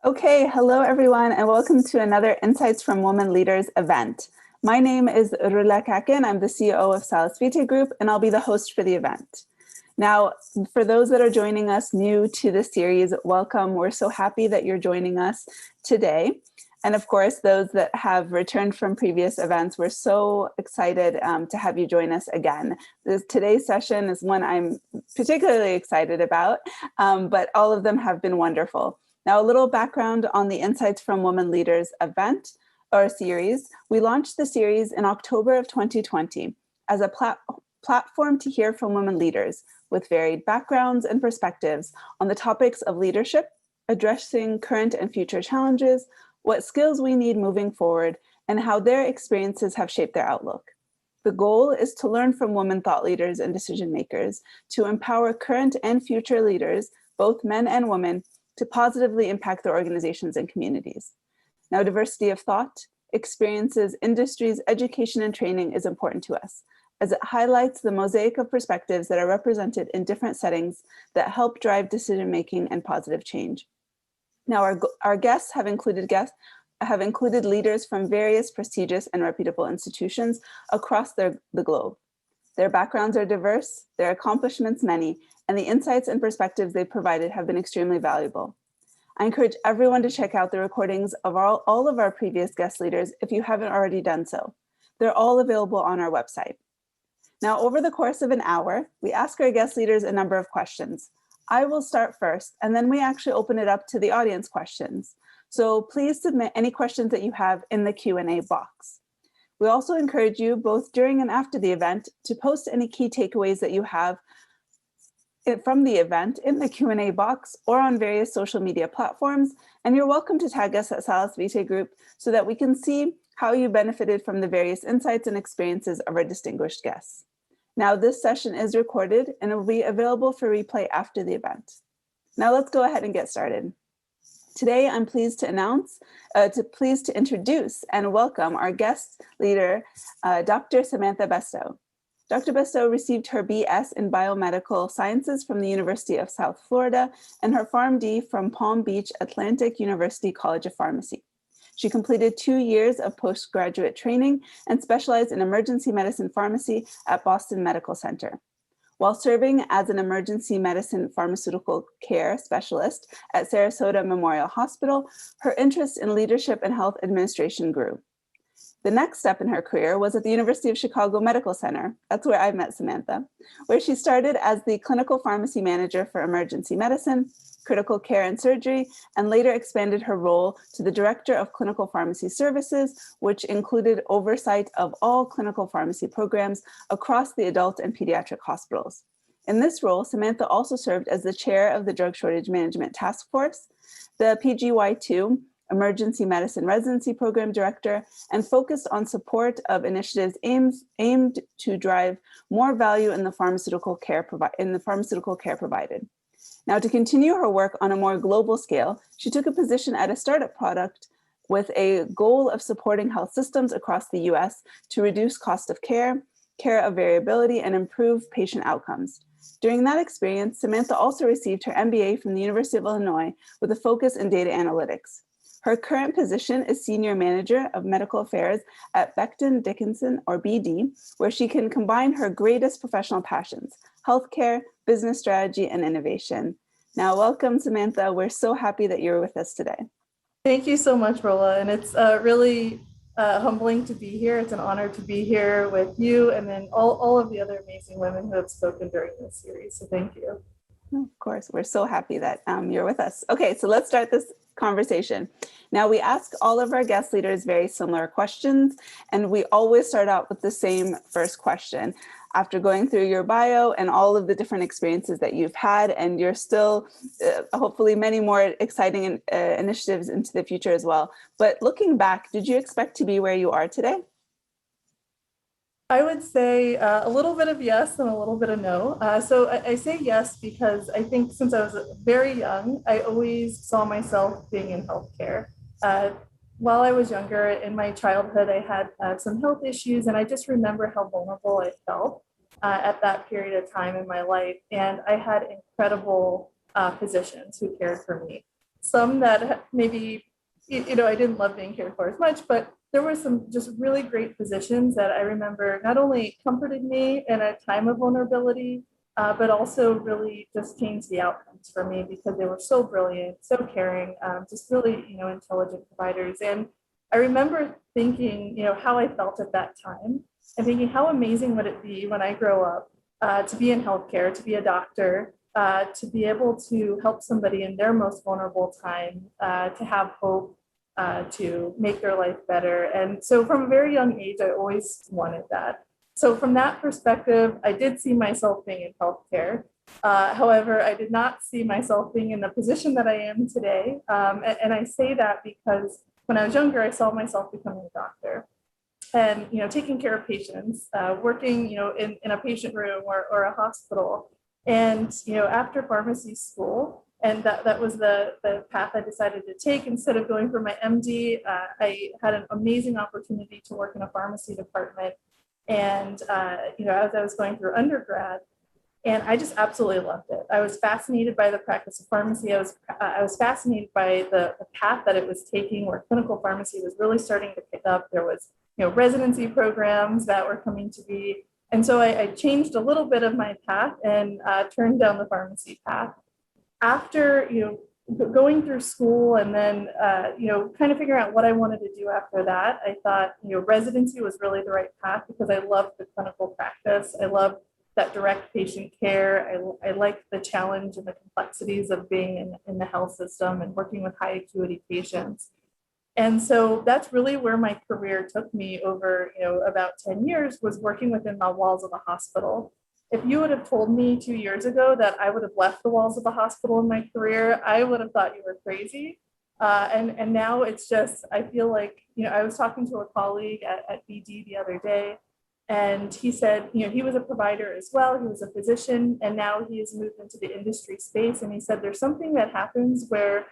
Okay, hello everyone, and welcome to another Insights from Women Leaders event. My name is Rola Kaakeh, and I'm the CEO of Salus Vitae Group, and I'll be the host for the event. Now, for those that are joining us new to the series, welcome. We're so happy that you're joining us today. And of course, those that have returned from previous events, we're so excited to have you join us again. Today's session is one I'm particularly excited about, but all of them have been wonderful. Now, a little background on the Insights from Women Leaders event or series. We launched the series in October of 2020 as a platform to hear from women leaders with varied backgrounds and perspectives on the topics of leadership, addressing current and future challenges, what skills we need moving forward, and how their experiences have shaped their outlook. The goal is to learn from women thought leaders and decision makers, to empower current and future leaders, both men and women, to positively impact their organizations and communities. Now, diversity of thought, experiences, industries, education, and training is important to us, as it highlights the mosaic of perspectives that are represented in different settings that help drive decision-making and positive change. Now, our guests have included leaders from various prestigious and reputable institutions across the globe. Their backgrounds are diverse, their accomplishments many, and the insights and perspectives they provided have been extremely valuable. I encourage everyone to check out the recordings of all of our previous guest leaders if you haven't already done so. They're all available on our website. Now, over the course of an hour, we ask our guest leaders a number of questions. I will start first, and then we actually open it up to the audience questions. So please submit any questions that you have in the Q&A box. We also encourage you, both during and after the event, to post any key takeaways that you have from the event in the Q&A box or on various social media platforms. And you're welcome to tag us at Salus Vitae Group so that we can see how you benefited from the various insights and experiences of our distinguished guests. Now, this session is recorded and it will be available for replay after the event. Now let's go ahead and get started. Today, I'm pleased to introduce and welcome our guest leader, Dr. Samantha Bastow. Dr. Bastow received her BS in Biomedical Sciences from the University of South Florida and her PharmD from Palm Beach Atlantic University College of Pharmacy. She completed 2 years of postgraduate training and specialized in emergency medicine pharmacy at Boston Medical Center. While serving as an emergency medicine pharmaceutical care specialist at Sarasota Memorial Hospital, her interest in leadership and health administration grew. The next step in her career was at the University of Chicago Medical Center. That's where I met Samantha, where she started as the clinical pharmacy manager for emergency medicine, critical care and surgery, and later expanded her role to the director of clinical pharmacy services, which included oversight of all clinical pharmacy programs across the adult and pediatric hospitals. In this role, Samantha also served as the chair of the Drug Shortage Management Task Force, the PGY2 Emergency Medicine Residency Program Director, and focused on support of initiatives aimed to drive more value in the pharmaceutical care provided. Now, to continue her work on a more global scale, she took a position at a startup product with a goal of supporting health systems across the US to reduce cost of care, care of variability, and improve patient outcomes. During that experience, Samantha also received her MBA from the University of Illinois with a focus in data analytics. Her current position is Senior Manager of Medical Affairs at Becton Dickinson, or BD, where she can combine her greatest professional passions, healthcare, business strategy, and innovation. Now, welcome, Samantha. We're so happy that you're with us today. Thank you so much, Rola. And it's really humbling to be here. It's an honor to be here with you and then all of the other amazing women who have spoken during this series. So thank you. Of course, we're so happy that you're with us. Okay, so let's start this conversation. Now, we ask all of our guest leaders very similar questions, and we always start out with the same first question. After going through your bio and all of the different experiences that you've had, and you're still hopefully many more exciting initiatives into the future as well. But looking back, did you expect to be where you are today? I would say a little bit of yes and a little bit of no. So I say yes because I think since I was very young, I always saw myself being in healthcare. While I was younger, in my childhood, I had some health issues, and I just remember how vulnerable I felt at that period of time in my life. And I had incredible physicians who cared for me. some that maybe, I didn't love being cared for as much, but there were some just really great physicians that I remember not only comforted me in a time of vulnerability, but also really just changed the outcomes for me because they were so brilliant, so caring, just really, intelligent providers. And I remember thinking, how I felt at that time and thinking how amazing would it be when I grow up to be in healthcare, to be a doctor, to be able to help somebody in their most vulnerable time, to have hope, to make their life better. And so from a very young age, I always wanted that. So from that perspective, I did see myself being in healthcare. However, I did not see myself being in the position that I am today. And I say that because when I was younger, I saw myself becoming a doctor and, taking care of patients, working, in a patient room or a hospital. And, after pharmacy school, and that was the path I decided to take. Instead of going for my MD, I had an amazing opportunity to work in a pharmacy department. And, as I was going through undergrad, and I just absolutely loved it. I was fascinated by the practice of pharmacy. I was fascinated by the path that it was taking, where clinical pharmacy was really starting to pick up. There was, residency programs that were coming to be. And so I changed a little bit of my path and turned down the pharmacy path. After, going through school and then, kind of figuring out what I wanted to do after that, I thought, residency was really the right path because I loved the clinical practice. I loved that direct patient care. I liked the challenge and the complexities of being in the health system and working with high acuity patients. And so that's really where my career took me over, about 10 years, was working within the walls of a hospital. If you would have told me 2 years ago that I would have left the walls of a hospital in my career, I would have thought you were crazy. And now it's just, I feel like, I was talking to a colleague at BD the other day, and he said, he was a provider as well. He was a physician, and now he has moved into the industry space. And he said, there's something that happens where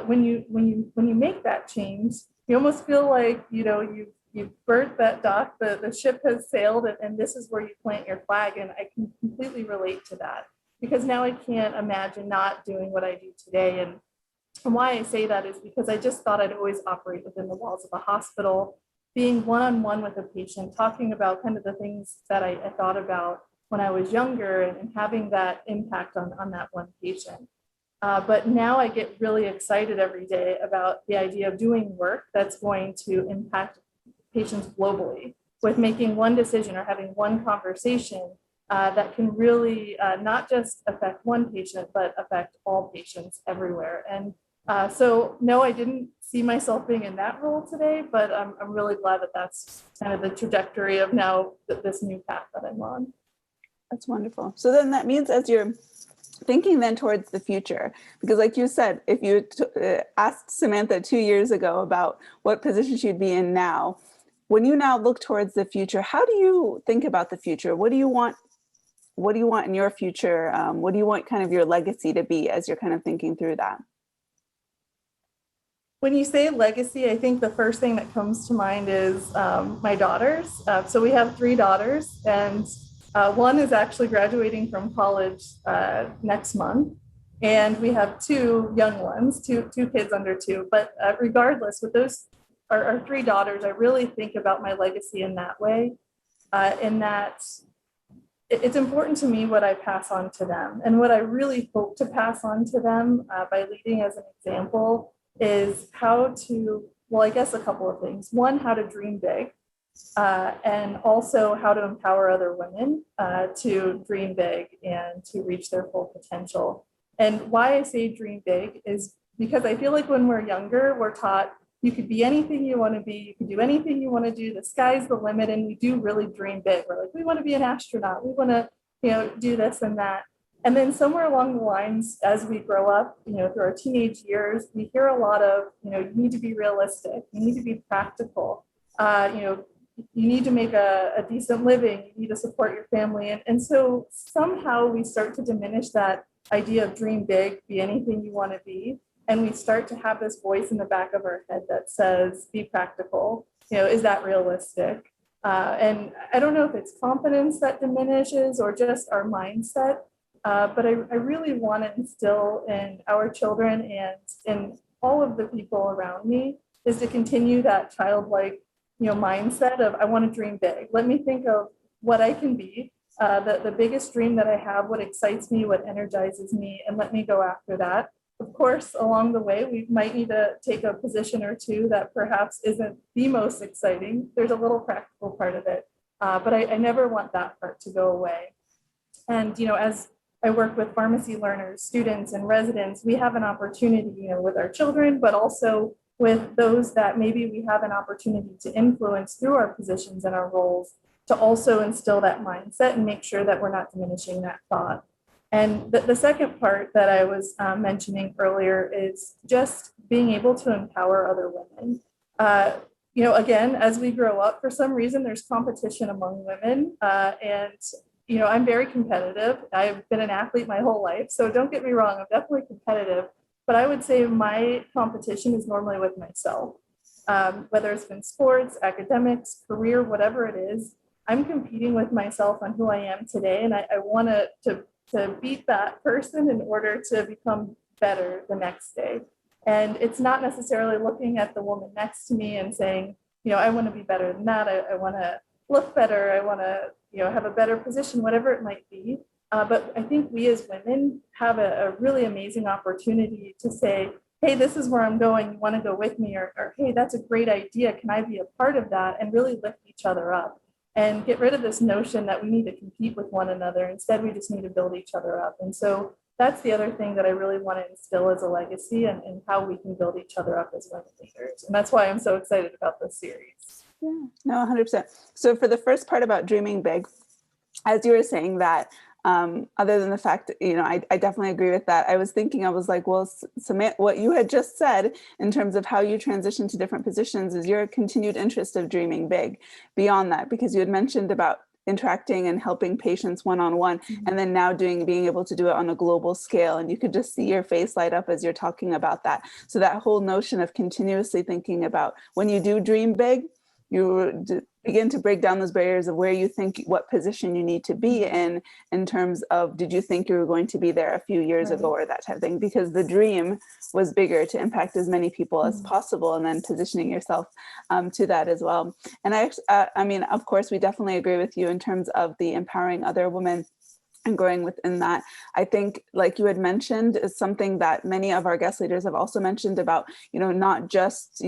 when you make that change, you almost feel like, you've burnt that dock, the ship has sailed, and this is where you plant your flag. And I can completely relate to that because now I can't imagine not doing what I do today. And why I say that is because I just thought I'd always operate within the walls of a hospital, being one-on-one with a patient, talking about kind of the things that I thought about when I was younger and having that impact on that one patient. But now I get really excited every day about the idea of doing work that's going to impact patients globally, with making one decision or having one conversation that can really not just affect one patient, but affect all patients everywhere. And so no, I didn't see myself being in that role today, but I'm really glad that that's kind of the trajectory of now this new path that I'm on. That's wonderful. So then that means as you're thinking then towards the future, because like you said, if you asked Samantha 2 years ago about what position she'd be in now, when you now look towards the future, how do you think about the future? What do you want? What do you want in your future? What do you want kind of your legacy to be as you're kind of thinking through that? When you say legacy, I think the first thing that comes to mind is my daughters. So we have 3 daughters, and one is actually graduating from college next month. And we have 2 young ones, two kids under 2. But regardless, with those our 3 daughters, I really think about my legacy in that way, in that it's important to me what I pass on to them. And what I really hope to pass on to them by leading as an example is how to, well, I guess a couple of things. One, how to dream big, and also how to empower other women to dream big and to reach their full potential. And why I say dream big is because I feel like when we're younger, we're taught you could be anything you want to be, you can do anything you want to do, the sky's the limit, and we do really dream big. We're like, we want to be an astronaut, we want to, do this and that. And then somewhere along the lines, as we grow up, through our teenage years, we hear a lot of, you need to be realistic, you need to be practical, you need to make a decent living, you need to support your family. And so somehow we start to diminish that idea of dream big, be anything you want to be. And we start to have this voice in the back of our head that says, be practical, is that realistic? And I don't know if it's confidence that diminishes or just our mindset, but I really want to instill in our children and in all of the people around me is to continue that childlike, mindset of I want to dream big. Let me think of what I can be, the biggest dream that I have, what excites me, what energizes me, and let me go after that. Of course, along the way, we might need to take a position or two that perhaps isn't the most exciting. There's a little practical part of it, but I never want that part to go away. And, as I work with pharmacy learners, students, and residents, we have an opportunity, with our children, but also with those that maybe we have an opportunity to influence through our positions and our roles to also instill that mindset and make sure that we're not diminishing that thought. And the second part that I was mentioning earlier is just being able to empower other women. Again, as we grow up, for some reason, there's competition among women. I'm very competitive. I've been an athlete my whole life. So don't get me wrong, I'm definitely competitive. But I would say my competition is normally with myself. Whether it's been sports, academics, career, whatever it is, I'm competing with myself on who I am today. And I want to beat that person in order to become better the next day. And it's not necessarily looking at the woman next to me and saying, I want to be better than that. I want to look better. I want to, have a better position, whatever it might be. But I think we as women have a really amazing opportunity to say, hey, this is where I'm going. You want to go with me? Or hey, that's a great idea. Can I be a part of that? And really lift each other up and get rid of this notion that we need to compete with one another. Instead, we just need to build each other up. And so that's the other thing that I really want to instill as a legacy and how we can build each other up as women leaders. And that's why I'm so excited about this series. Yeah, no, 100%. So for the first part about dreaming big, as you were saying that, other than the fact, I definitely agree with that. I was like, well, Samantha, what you had just said in terms of how you transition to different positions is your continued interest of dreaming big beyond that, because you had mentioned about interacting and helping patients one-on-one, and then now being able to do it on a global scale. And you could just see your face light up as you're talking about that. So that whole notion of continuously thinking about when you do dream big, you begin to break down those barriers of where you think what position you need to be in terms of, did you think you were going to be there a few years ago or that type of thing, because the dream was bigger to impact as many people as possible, and then positioning yourself to that as well. And I mean, of course, we definitely agree with you in terms of the empowering other women and growing within that. I think, like you had mentioned, is something that many of our guest leaders have also mentioned about, not just,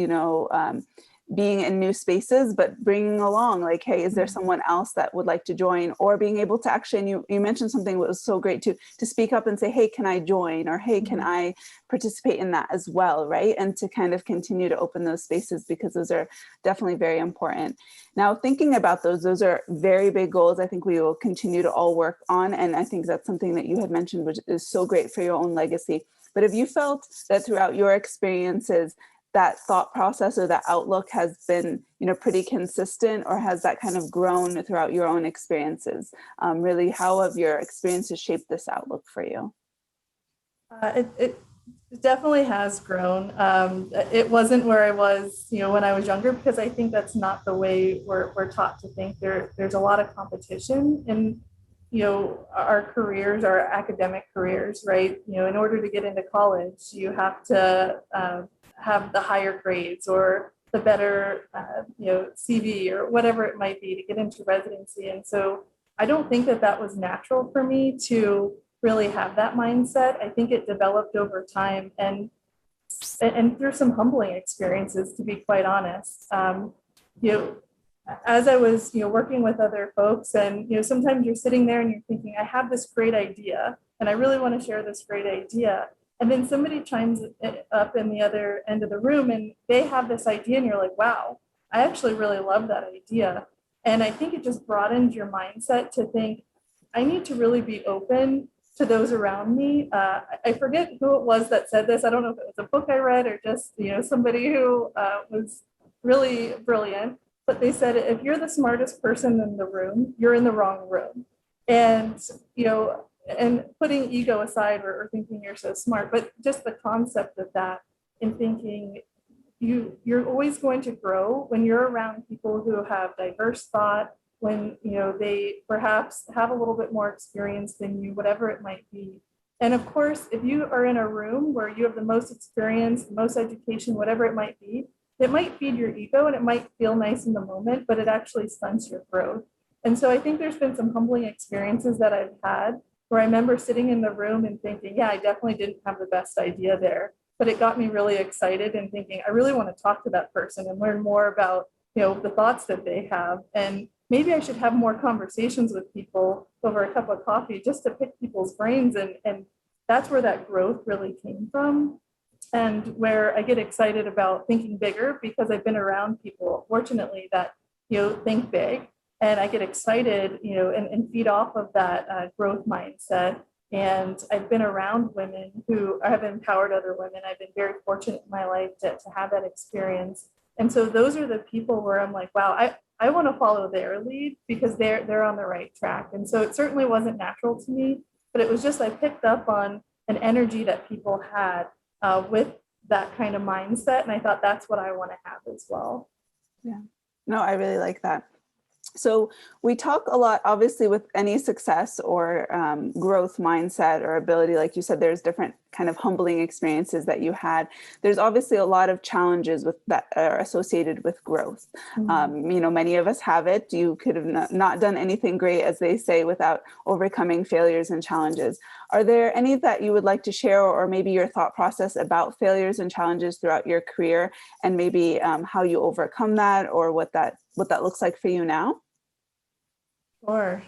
being in new spaces, but bringing along like, hey, is there someone else that would like to join? Or being able to actually, and you mentioned something that was so great to speak up and say, hey, can I join? Or hey, can I participate in that as well, right? And to kind of continue to open those spaces, because those are definitely very important. Now, thinking about those are very big goals. I think we will continue to all work on. And I think that's something that you had mentioned, which is so great for your own legacy. But have you felt that throughout your experiences, that thought process or that outlook has been, pretty consistent, or has that kind of grown throughout your own experiences? Really, how have your experiences shaped this outlook for you? It definitely has grown. It wasn't where I was, when I was younger, because I think that's not the way we're taught to think. There's a lot of competition in, our careers, our academic careers, right? In order to get into college, you have to have the higher grades or the better, CV or whatever it might be to get into residency. And so I don't think that was natural for me to really have that mindset. I think it developed over time and through some humbling experiences, to be quite honest. As I was, working with other folks, and, sometimes you're sitting there and you're thinking, I have this great idea and I really want to share this great idea. And then somebody chimes up in the other end of the room and they have this idea and you're like, wow, I actually really love that idea. And I think it just broadened your mindset to think, I need to really be open to those around me. I forget who it was that said this. I don't know if it was a book I read or just, somebody who was really brilliant, but they said, if you're the smartest person in the room, you're in the wrong room. And, and putting ego aside or thinking you're so smart, but just the concept of that and thinking you're always going to grow when you're around people who have diverse thought, when, they perhaps have a little bit more experience than you, whatever it might be. And of course, if you are in a room where you have the most experience, the most education, whatever it might be, it might feed your ego and it might feel nice in the moment, but it actually stunts your growth. And so I think there's been some humbling experiences that I've had where I remember sitting in the room and thinking, yeah, I definitely didn't have the best idea there, but it got me really excited and thinking, I really want to talk to that person and learn more about, the thoughts that they have. And maybe I should have more conversations with people over a cup of coffee just to pick people's brains. And that's where that growth really came from. And where I get excited about thinking bigger because I've been around people, fortunately, that, think big. And I get excited, and feed off of that growth mindset. And I've been around women who have empowered other women. I've been very fortunate in my life to have that experience. And so those are the people where I'm like, wow, I want to follow their lead because they're on the right track. And so it certainly wasn't natural to me, but it was just I picked up on an energy that people had with that kind of mindset. And I thought that's what I want to have as well. Yeah, no, I really like that. So we talk a lot, obviously, with any success or growth mindset or ability, like you said, there's different kind of humbling experiences that you had. There's obviously a lot of challenges with that are associated with growth. Mm-hmm. Many of us have it. You could have not done anything great, as they say, without overcoming failures and challenges. Are there any that you would like to share, or maybe your thought process about failures and challenges throughout your career, and maybe how you overcome that, or what that looks like for you now? Sure.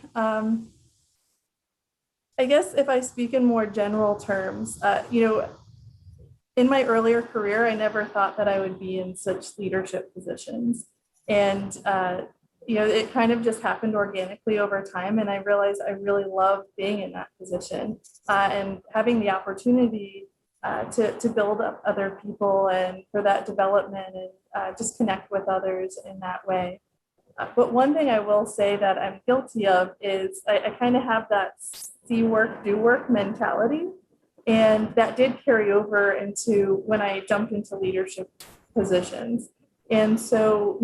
I guess if I speak in more general terms, in my earlier career, I never thought that I would be in such leadership positions. And, it kind of just happened organically over time. And I realized I really love being in that position and having the opportunity to build up other people and for that development and just connect with others in that way. But one thing I will say that I'm guilty of is I kind of have that see work, do work mentality. And that did carry over into when I jumped into leadership positions. And so,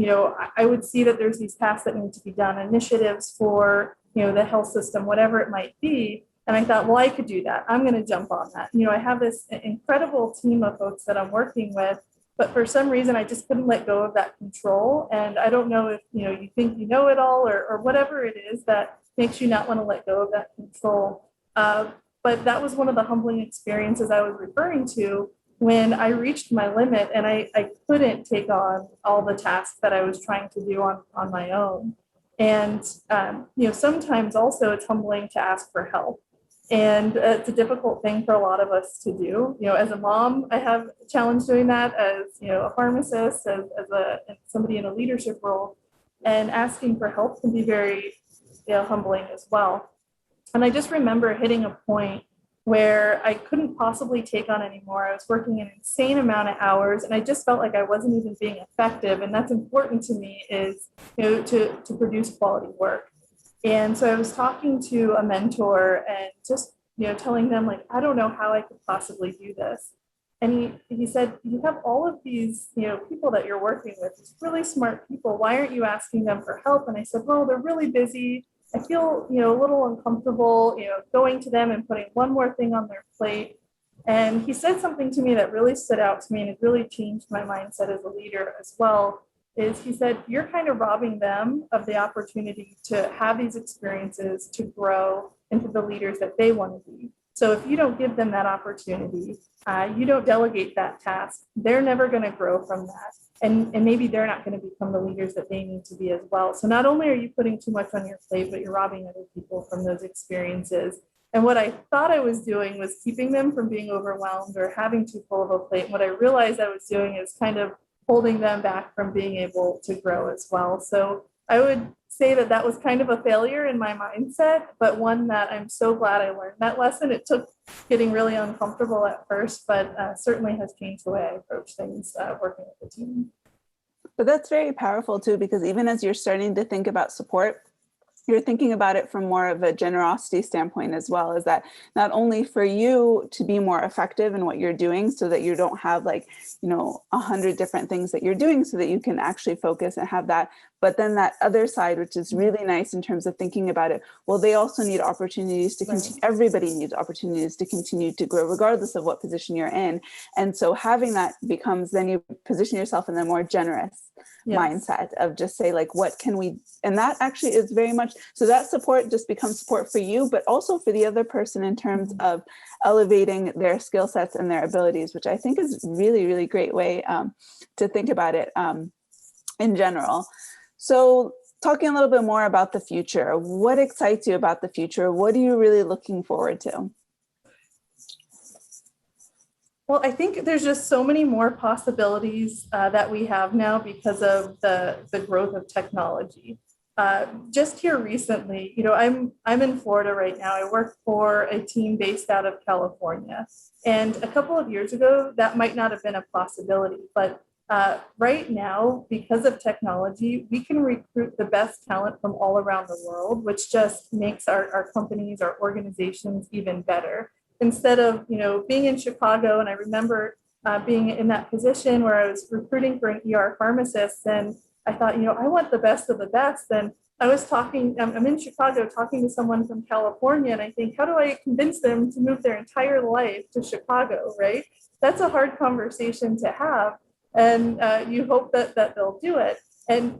I would see that there's these tasks that need to be done, initiatives for, the health system, whatever it might be. And I thought, well, I could do that. I'm going to jump on that. I have this incredible team of folks that I'm working with. But for some reason, I just couldn't let go of that control. And I don't know if, you think you know it all or whatever it is that makes you not want to let go of that control. But that was one of the humbling experiences I was referring to when I reached my limit and I couldn't take on all the tasks that I was trying to do on my own. And, sometimes also it's humbling to ask for help. And it's a difficult thing for a lot of us to do. As a mom, I have a challenge doing that. As a pharmacist, as somebody in a leadership role, and asking for help can be very humbling as well. And I just remember hitting a point where I couldn't possibly take on anymore. I was working an insane amount of hours, and I just felt like I wasn't even being effective. And that's important to me is to produce quality work. And so I was talking to a mentor and just, telling them like, I don't know how I could possibly do this. And he said, you have all of these, people that you're working with, these really smart people. Why aren't you asking them for help? And I said, well, they're really busy. I feel, a little uncomfortable, going to them and putting one more thing on their plate. And he said something to me that really stood out to me, and it really changed my mindset as a leader as well. Is he said, you're kind of robbing them of the opportunity to have these experiences, to grow into the leaders that they want to be. So if you don't give them that opportunity, you don't delegate that task, they're never going to grow from that. And maybe they're not going to become the leaders that they need to be as well. So not only are you putting too much on your plate, but you're robbing other people from those experiences. And what I thought I was doing was keeping them from being overwhelmed or having too full of a plate. And what I realized I was doing is kind of holding them back from being able to grow as well. So I would say that that was kind of a failure in my mindset, but one that I'm so glad I learned that lesson. It took getting really uncomfortable at first, but certainly has changed the way I approach things working with the team. But that's very powerful too, because even as you're starting to think about support, you're thinking about it from more of a generosity standpoint as well, is that not only for you to be more effective in what you're doing so that you don't have 100 different things that you're doing so that you can actually focus and have that, But then that other side, which is really nice in terms of thinking about it, well, they also need opportunities to continue. Everybody needs opportunities to continue to grow, regardless of what position you're in. And so having that becomes, then you position yourself in the more generous mindset of just say, like, what can we, and that actually is very much, so that support just becomes support for you, but also for the other person in terms of elevating their skill sets and their abilities, which I think is really, really great way to think about it in general. So talking a little bit more about the future, what excites you about the future? What are you really looking forward to? Well, I think there's just so many more possibilities that we have now because of the growth of technology. Just here recently, you know, I'm in Florida right now. I work for a team based out of California. And a couple of years ago, that might not have been a possibility. But right now, because of technology, we can recruit the best talent from all around the world, which just makes our companies, our organizations even better. Instead of, you know, being in Chicago, and I remember being in that position where I was recruiting for an ER pharmacist, and I thought, you know, I want the best of the best. And I was talking, I'm in Chicago talking to someone from California, and I think, how do I convince them to move their entire life to Chicago, right? That's a hard conversation to have. And you hope that they'll do it.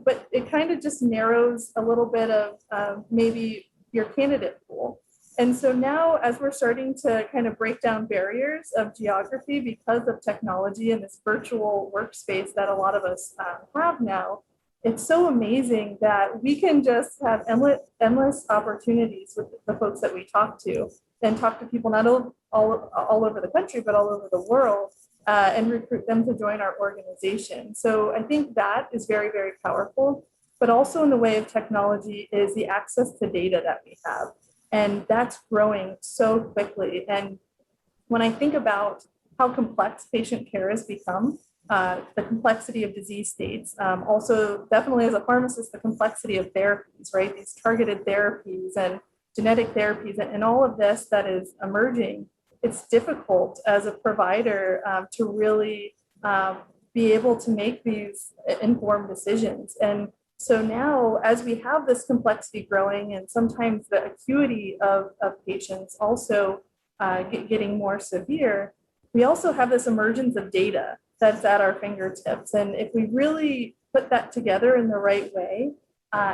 But it kind of just narrows a little bit of maybe your candidate pool. And so now, as we're starting to kind of break down barriers of geography because of technology and this virtual workspace that a lot of us have now, it's so amazing that we can just have endless opportunities with the folks that we talk to, and talk to people not all over the country, but all over the world, and recruit them to join our organization. So I think that is very, very powerful. But also in the way of technology is the access to data that we have. And that's growing so quickly. And when I think about how complex patient care has become, the complexity of disease states, also definitely as a pharmacist, the complexity of therapies, right? These targeted therapies and genetic therapies and all of this that is emerging, it's difficult as a provider to really be able to make these informed decisions. And so now, as we have this complexity growing, and sometimes the acuity of patients also getting more severe, we also have this emergence of data that's at our fingertips. And if we really put that together in the right way,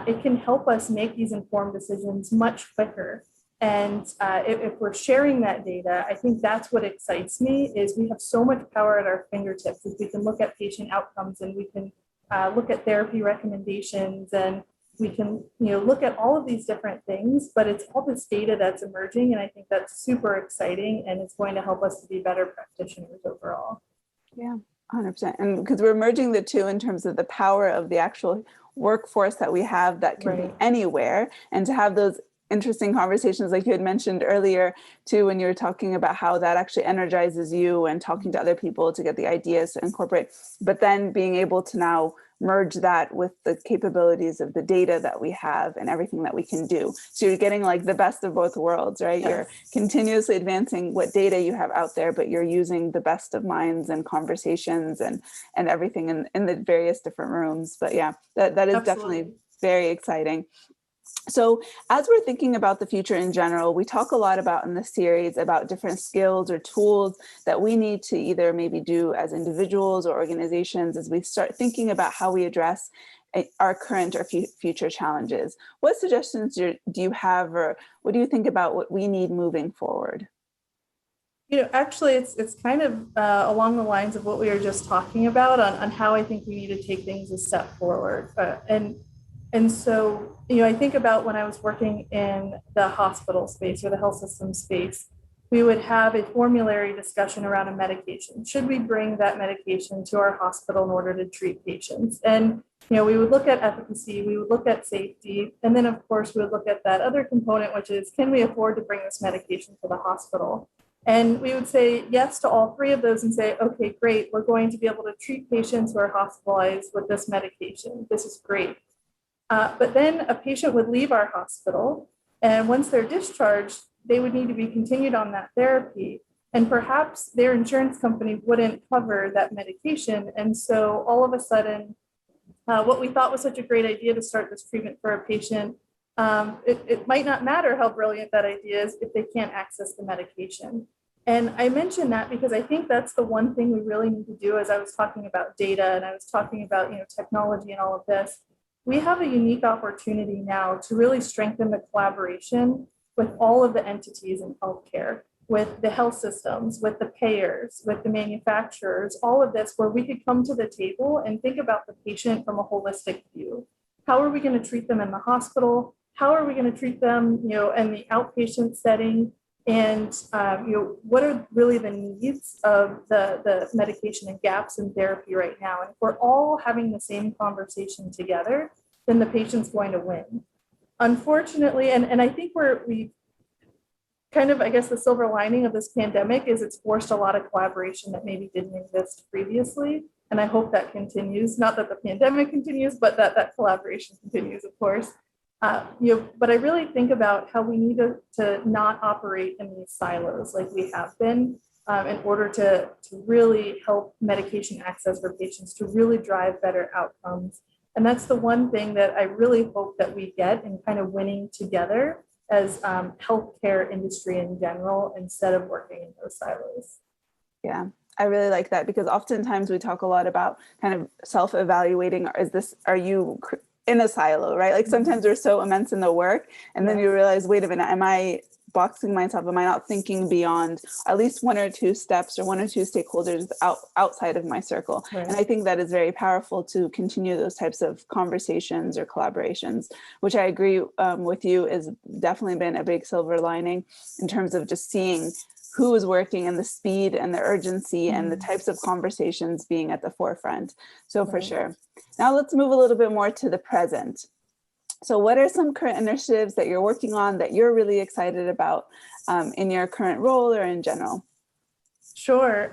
it can help us make these informed decisions much quicker. And if we're sharing that data, I think that's what excites me, is we have so much power at our fingertips. If we can look at patient outcomes, and we can look at therapy recommendations, and we can, you know, look at all of these different things, but it's all this data that's emerging. And I think that's super exciting, and it's going to help us to be better practitioners overall. Yeah, 100%. And because we're merging the two in terms of the power of the actual workforce that we have that can be anywhere, and to have those interesting conversations like you had mentioned earlier too, when you were talking about how that actually energizes you and talking to other people to get the ideas to incorporate, but then being able to now merge that with the capabilities of the data that we have and everything that we can do. So you're getting like the best of both worlds, right? Yes. You're continuously advancing what data you have out there, but you're using the best of minds and conversations and everything in the various different rooms. But yeah, that is definitely very exciting. So as we're thinking about the future in general, we talk a lot about in the series about different skills or tools that we need to either maybe do as individuals or organizations as we start thinking about how we address our current or future challenges. What suggestions do you have, or what do you think about what we need moving forward? You know, actually, it's kind of along the lines of what we were just talking about on how I think we need to take things a step forward. And so, you know, I think about when I was working in the hospital space or the health system space, we would have a formulary discussion around a medication. Should we bring that medication to our hospital in order to treat patients? And, you know, we would look at efficacy, we would look at safety, and then of course we would look at that other component, which is, can we afford to bring this medication to the hospital? And we would say yes to all three of those and say, okay, great, we're going to be able to treat patients who are hospitalized with this medication. This is great. But then a patient would leave our hospital, and once they're discharged, they would need to be continued on that therapy. And perhaps their insurance company wouldn't cover that medication. And so all of a sudden, What we thought was such a great idea to start this treatment for a patient, it might not matter how brilliant that idea is if they can't access the medication. And I mention that because I think that's the one thing we really need to do. As I was talking about data and I was talking about technology and all of this, we have a unique opportunity now to really strengthen the collaboration with all of the entities in healthcare, with the health systems, with the payers, with the manufacturers, all of this, where we could come to the table and think about the patient from a holistic view. How are we going to treat them in the hospital? How are we going to treat them, in the outpatient setting? And what are really the needs of the medication and gaps in therapy right now? And if we're all having the same conversation together, then the patient's going to win. Unfortunately, and I think we kind of, I guess the silver lining of this pandemic is it's forced a lot of collaboration that maybe didn't exist previously. And I hope that continues, not that the pandemic continues, but that collaboration continues, of course. But I really think about how we need to not operate in these silos like we have been in order to really help medication access for patients, to really drive better outcomes. And that's the one thing that I really hope that we get in kind of winning together as healthcare industry in general, instead of working in those silos. Yeah, I really like that, because oftentimes we talk a lot about kind of self-evaluating. Are you in a silo, right? Like sometimes we're so immense in the work and then you realize, wait a minute, am I boxing myself? Am I not thinking beyond at least one or two steps or one or two stakeholders outside of my circle? Right. And I think that is very powerful to continue those types of conversations or collaborations, which I agree with you is definitely been a big silver lining in terms of just seeing who is working and the speed and the urgency and the types of conversations being at the forefront. So for sure. Now let's move a little bit more to the present. So what are some current initiatives that you're working on that you're really excited about in your current role or in general? Sure.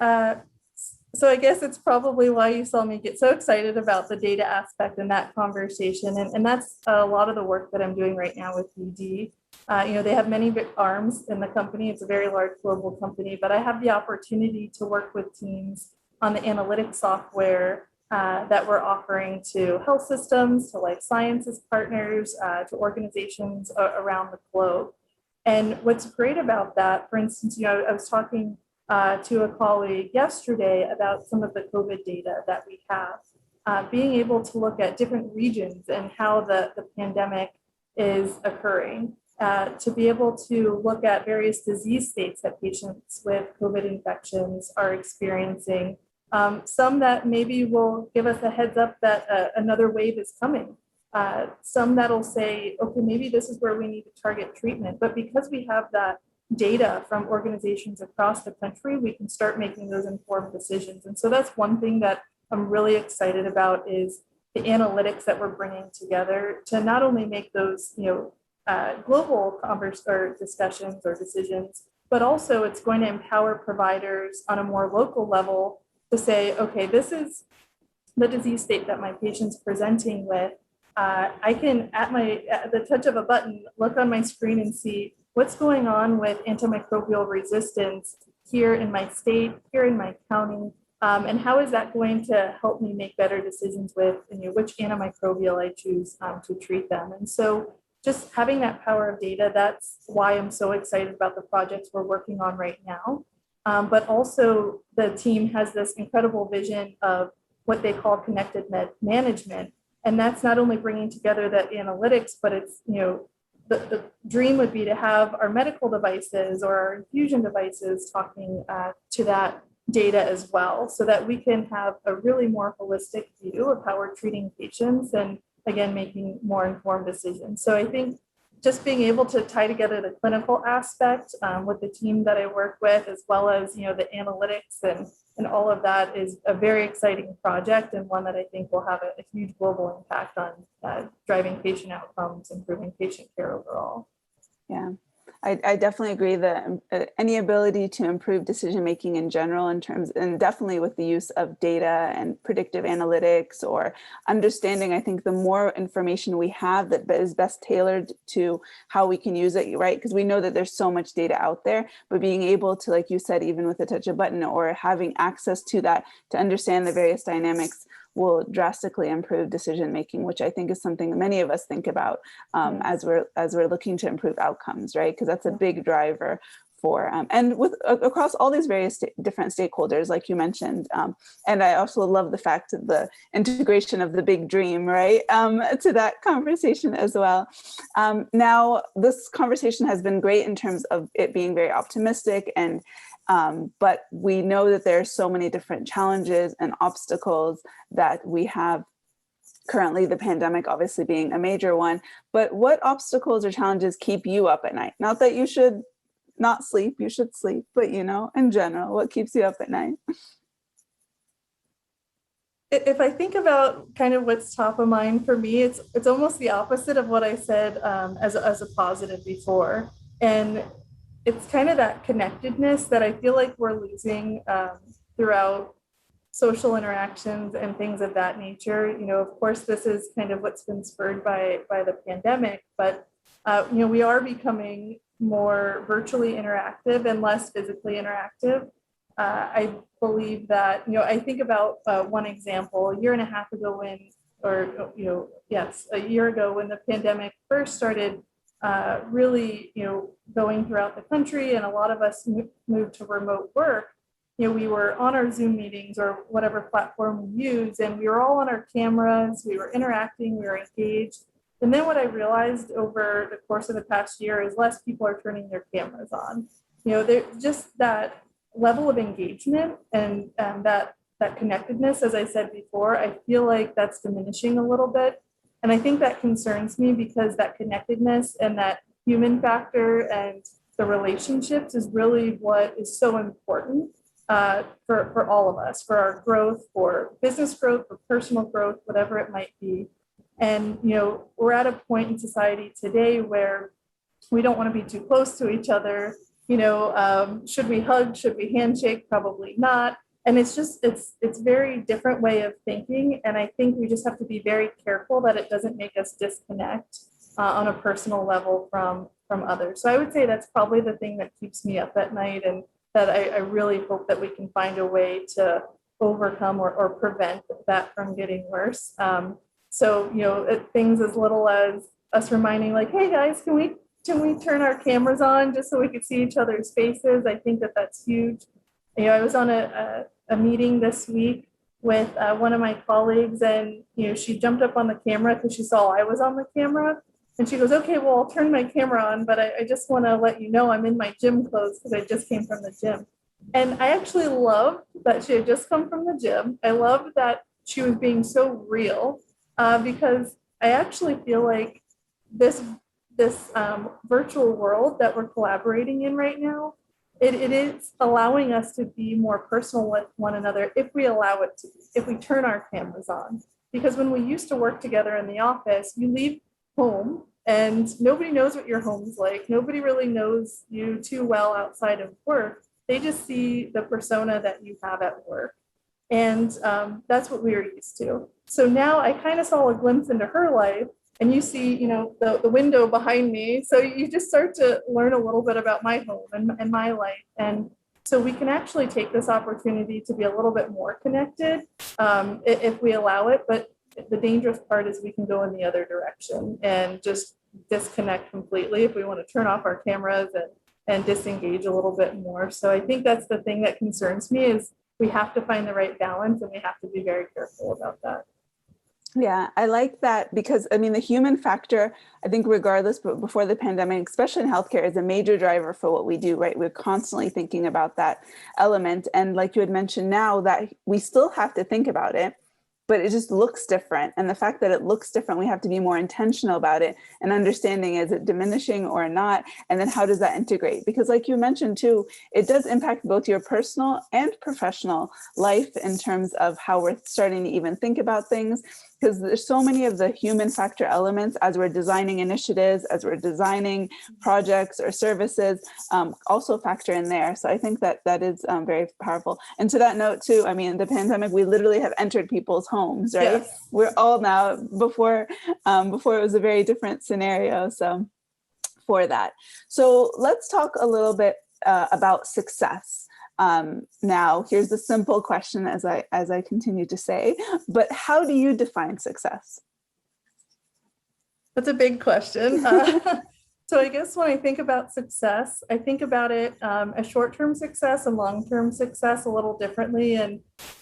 So I guess it's probably why you saw me get so excited about the data aspect in that conversation. And that's a lot of the work that I'm doing right now with BD. They have many arms in the company. It's a very large global company, but I have the opportunity to work with teams on the analytics software that we're offering to health systems, to life sciences partners, to organizations around the globe. And what's great about that, for instance, I was talking to a colleague yesterday about some of the COVID data that we have, being able to look at different regions and how the pandemic is occurring. To be able to look at various disease states that patients with COVID infections are experiencing. Some that maybe will give us a heads up that another wave is coming. Some that'll say, okay, maybe this is where we need to target treatment. But because we have that data from organizations across the country, we can start making those informed decisions. And so that's one thing that I'm really excited about, is the analytics that we're bringing together to not only make those, global discussions or decisions, but also it's going to empower providers on a more local level to say, okay, this is the disease state that my patient's presenting with. I can, at the touch of a button, look on my screen and see what's going on with antimicrobial resistance here in my state, here in my county, and how is that going to help me make better decisions with which antimicrobial I choose to treat them. And so just having that power of data, that's why I'm so excited about the projects we're working on right now. But also the team has this incredible vision of what they call connected med management. And that's not only bringing together that analytics, but it's, the dream would be to have our medical devices or our infusion devices talking to that data as well, so that we can have a really more holistic view of how we're treating patients and, again, making more informed decisions. So I think just being able to tie together the clinical aspect with the team that I work with, as well as the analytics and all of that, is a very exciting project, and one that I think will have a huge global impact on driving patient outcomes, improving patient care overall. Yeah. I definitely agree that any ability to improve decision making in general, and definitely with the use of data and predictive analytics or understanding, I think the more information we have that is best tailored to how we can use it, right? Because we know that there's so much data out there, but being able to, like you said, even with a touch of a button or having access to that to understand the various dynamics will drastically improve decision making, which I think is something many of us think about as we're looking to improve outcomes, right? Because that's a big driver for and with across all these various different stakeholders, like you mentioned. And I also love the fact that the integration of the big dream, right, to that conversation as well. Now, this conversation has been great in terms of it being very optimistic, and but we know that there are so many different challenges and obstacles that we have currently, the pandemic obviously being a major one. But what obstacles or challenges keep you up at night? Not that you should not sleep, you should sleep, but you know, in general, what keeps you up at night? If I think about kind of what's top of mind for me, it's almost the opposite of what I said as a positive before. And it's kind of that connectedness that I feel like we're losing throughout social interactions and things of that nature. You know, of course, this is kind of what's been spurred by the pandemic, but you know, we are becoming more virtually interactive and less physically interactive. I believe that, you know, I think about one example, a year and a half ago when, or, you know, yes, a year ago when the pandemic first started really, you know, going throughout the country, and a lot of us moved to remote work. You know, we were on our Zoom meetings or whatever platform we use, and we were all on our cameras, we were interacting, we were engaged. And then what I realized over the course of the past year is less people are turning their cameras on. You know, there's just that level of engagement and that connectedness, as I said before, I feel like that's diminishing a little bit. And I think that concerns me because that connectedness and that human factor and the relationships is really what is so important for all of us, for our growth, for business growth, for personal growth, whatever it might be. And, you know, we're at a point in society today where we don't want to be too close to each other. You know, should we hug? Should we handshake? Probably not. And it's just, it's very different way of thinking. And I think we just have to be very careful that it doesn't make us disconnect on a personal level from others. So I would say that's probably the thing that keeps me up at night, and that I really hope that we can find a way to overcome or prevent that from getting worse. So, you know, things as little as us reminding like, hey guys, can we turn our cameras on just so we could see each other's faces? I think that that's huge. You know, I was on a meeting this week with one of my colleagues, and, you know, she jumped up on the camera because she saw I was on the camera. And she goes, okay, well, I'll turn my camera on, but I just want to let you know I'm in my gym clothes because I just came from the gym. And I actually loved that she had just come from the gym. I loved that she was being so real. Because I actually feel like this virtual world that we're collaborating in right now, it is allowing us to be more personal with one another if we allow it to, if we turn our cameras on. Because when we used to work together in the office, you leave home and nobody knows what your home's like. Nobody really knows you too well outside of work. They just see the persona that you have at work. And that's what we were used to. So now I kind of saw a glimpse into her life, and you see, you know, the window behind me. So you just start to learn a little bit about my home and my life. And so we can actually take this opportunity to be a little bit more connected if we allow it. But the dangerous part is we can go in the other direction and just disconnect completely if we want to turn off our cameras and disengage a little bit more. So I think that's the thing that concerns me, is we have to find the right balance, and we have to be very careful about that. Yeah, I like that, because I mean, the human factor, I think regardless, but before the pandemic, especially in healthcare, is a major driver for what we do, right? We're constantly thinking about that element. And like you had mentioned, now that we still have to think about it, but it just looks different. And the fact that it looks different, we have to be more intentional about it and understanding, is it diminishing or not? And then how does that integrate? Because like you mentioned too, it does impact both your personal and professional life in terms of how we're starting to even think about things. Because there's so many of the human factor elements as we're designing initiatives, as we're designing projects or services, also factor in there. So I think that that is very powerful. And to that note too, I mean, the pandemic, we literally have entered people's homes, right? Yes. We're all now, before it was a very different scenario. So for that. So let's talk a little bit about success. Now, here's the simple question as I continue to say, but how do you define success? That's a big question. So I guess when I think about success, I think about it a short-term success and long-term success a little differently.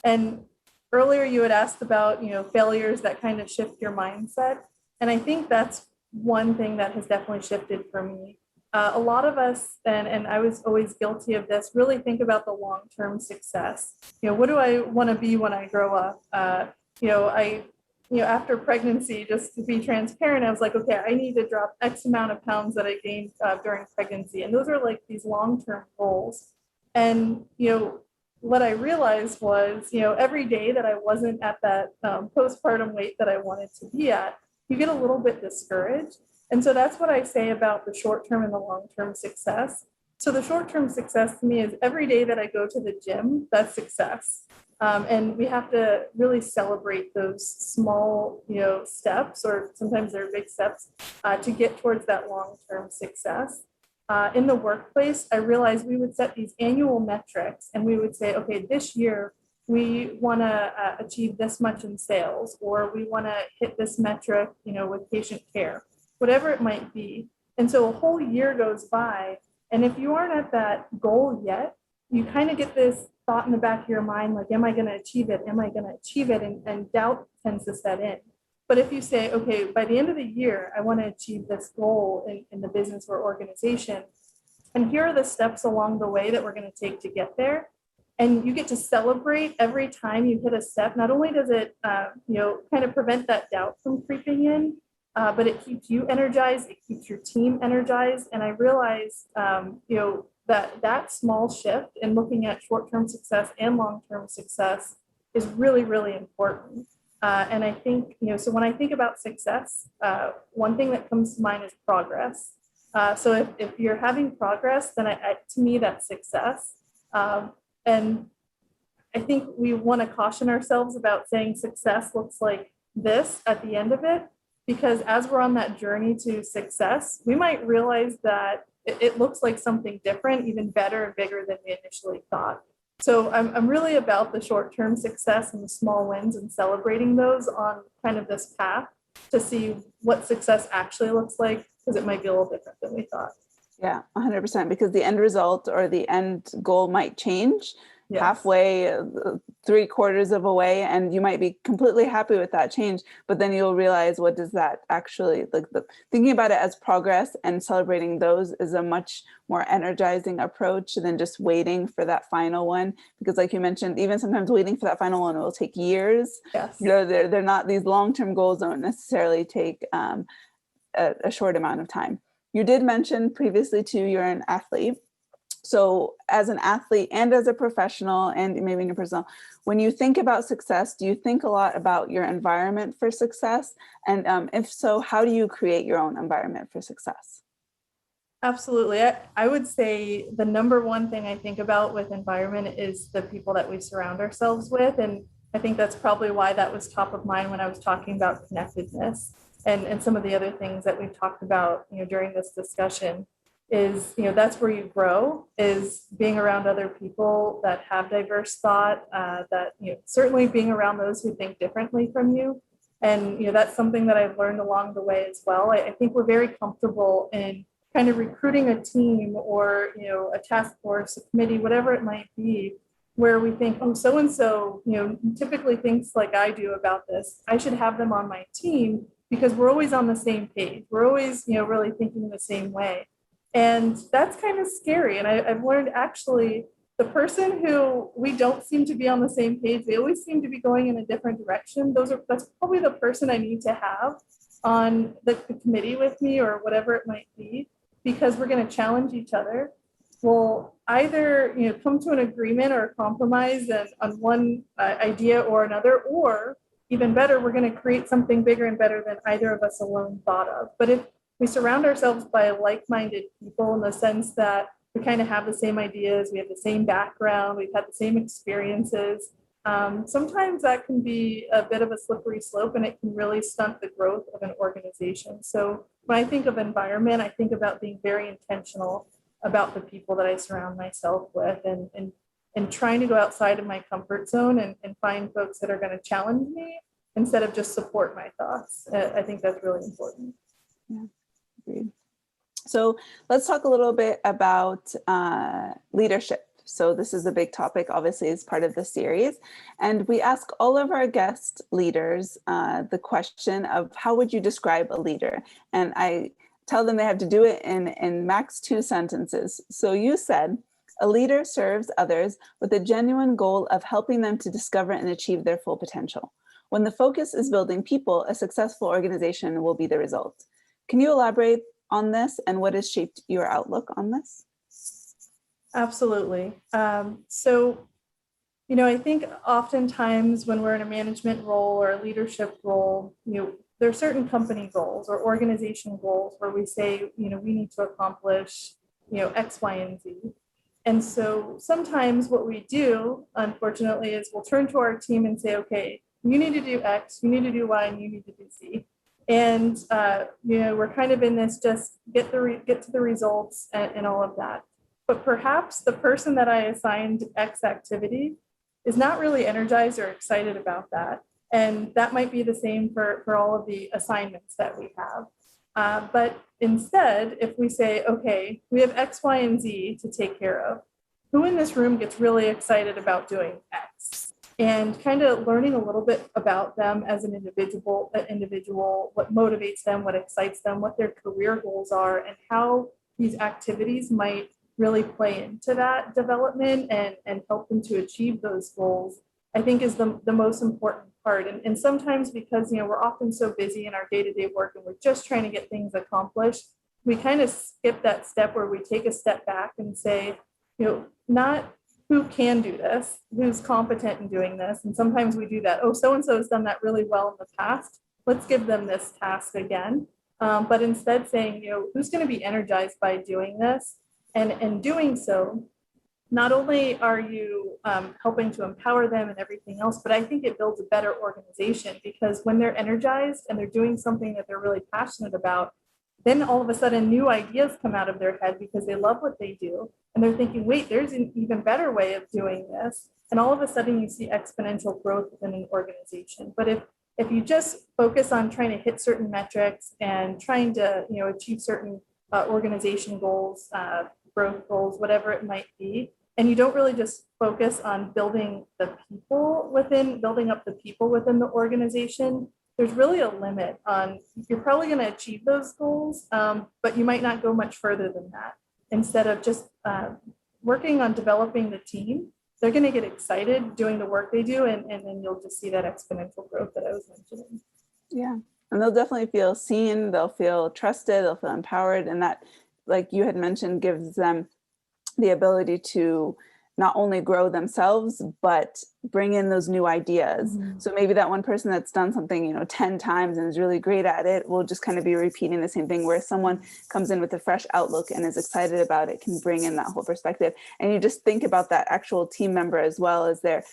And earlier you had asked about, failures that kind of shift your mindset. And I think that's one thing that has definitely shifted for me. A lot of us, and I was always guilty of this, really think about the long-term success. What do I want to be when I grow up? After pregnancy, just to be transparent, I was like, okay, I need to drop X amount of pounds that I gained during pregnancy. And those are like these long-term goals. And, what I realized was, every day that I wasn't at that postpartum weight that I wanted to be at, you get a little bit discouraged. And so that's what I say about the short-term and the long-term success. So the short-term success to me is every day that I go to the gym, that's success. And we have to really celebrate those small, steps, or sometimes they're big steps, to get towards that long-term success. In the workplace, I realized we would set these annual metrics and we would say, okay, this year we want to achieve this much in sales, or we want to hit this metric, with patient care, whatever it might be. And so a whole year goes by, and if you aren't at that goal yet, you kind of get this thought in the back of your mind, like, am I going to achieve it? Am I going to achieve it? And doubt tends to set in. But if you say, okay, by the end of the year, I want to achieve this goal in the business or organization, and here are the steps along the way that we're going to take to get there. And you get to celebrate every time you hit a step. Not only does it, kind of prevent that doubt from creeping in, but it keeps you energized, it keeps your team energized. And I realized, that small shift in looking at short-term success and long-term success is really, really important. And I think, so when I think about success, one thing that comes to mind is progress. So if you're having progress, then to me, that's success. And I think we want to caution ourselves about saying success looks like this at the end of it, because as we're on that journey to success, we might realize that it looks like something different, even better and bigger than we initially thought. So I'm really about the short-term success and the small wins and celebrating those on kind of this path to see what success actually looks like, because it might be a little different than we thought. Yeah, 100%, because the end result or the end goal might change. Yes. Halfway, 3/4 of a way, and you might be completely happy with that change, but then you'll realize, what does that actually, thinking about it as progress and celebrating those is a much more energizing approach than just waiting for that final one. Because like you mentioned, even sometimes waiting for that final one will take years. Yes. They're not, these long-term goals don't necessarily take a short amount of time. You did mention previously too, you're an athlete. So as an athlete and as a professional, and maybe in your personal, when you think about success, do you think a lot about your environment for success? And if so, how do you create your own environment for success? Absolutely. I would say the number one thing I think about with environment is the people that we surround ourselves with. And I think that's probably why that was top of mind when I was talking about connectedness and some of the other things that we've talked about, during this discussion. Is, that's where you grow, is being around other people that have diverse thought, that, certainly being around those who think differently from you. And, that's something that I've learned along the way as well. I think we're very comfortable in kind of recruiting a team or, a task force, a committee, whatever it might be, where we think, oh, so-and-so, typically thinks like I do about this. I should have them on my team because we're always on the same page. We're always, really thinking the same way. And that's kind of scary. And I've learned actually the person who we don't seem to be on the same page, they always seem to be going in a different direction. That's probably the person I need to have on the committee with me or whatever it might be, because we're going to challenge each other. We'll either come to an agreement or a compromise on one idea or another, or even better, we're going to create something bigger and better than either of us alone thought of. But if we surround ourselves by like-minded people in the sense that we kind of have the same ideas, we have the same background, we've had the same experiences. Sometimes that can be a bit of a slippery slope and it can really stunt the growth of an organization. So when I think of environment, I think about being very intentional about the people that I surround myself with and and trying to go outside of my comfort zone and find folks that are going to challenge me instead of just support my thoughts. I think that's really important. Yeah, agreed. So let's talk a little bit about leadership. So this is a big topic, obviously, as part of the series. And we ask all of our guest leaders the question of how would you describe a leader? And I tell them they have to do it in max 2 sentences. So you said, a leader serves others with a genuine goal of helping them to discover and achieve their full potential. When the focus is building people, a successful organization will be the result. Can you elaborate on this and what has shaped your outlook on this? Absolutely. So, I think oftentimes when we're in a management role or a leadership role, there are certain company goals or organization goals where we say, we need to accomplish, X, Y, and Z. And so sometimes what we do, unfortunately, is we'll turn to our team and say, okay, you need to do X, you need to do Y, and you need to do Z. And, we're kind of in this just get to the results and all of that. But perhaps the person that I assigned X activity is not really energized or excited about that. And that might be the same for all of the assignments that we have. But instead, if we say, okay, we have X, Y, and Z to take care of, who in this room gets really excited about doing X? And kind of learning a little bit about them as an individual, what motivates them, what excites them, what their career goals are, and how these activities might really play into that development and help them to achieve those goals, I think is the most important part. And sometimes because, we're often so busy in our day-to-day work and we're just trying to get things accomplished, we kind of skip that step where we take a step back and say, not who can do this, who's competent in doing this. And sometimes we do that. Oh, so-and-so has done that really well in the past. Let's give them this task again. But instead saying, who's going to be energized by doing this? And doing so, not only are you helping to empower them and everything else, but I think it builds a better organization, because when they're energized and they're doing something that they're really passionate about, then all of a sudden new ideas come out of their head because they love what they do. And they're thinking, wait, there's an even better way of doing this. And all of a sudden you see exponential growth within an organization. But if you just focus on trying to hit certain metrics and trying to achieve certain organization goals, growth goals, whatever it might be, and you don't really just focus on building up the people within the organization, there's really a limit on, you're probably going to achieve those goals, but you might not go much further than that. Instead of just working on developing the team, they're going to get excited doing the work they do, and then you'll just see that exponential growth that I was mentioning. Yeah, and they'll definitely feel seen, they'll feel trusted, they'll feel empowered, and that, like you had mentioned, gives them the ability to not only grow themselves, but bring in those new ideas. Mm-hmm. So maybe that one person that's done something, 10 times and is really great at it will just kind of be repeating the same thing, where someone comes in with a fresh outlook and is excited about it, can bring in that whole perspective. And you just think about that actual team member as well, as their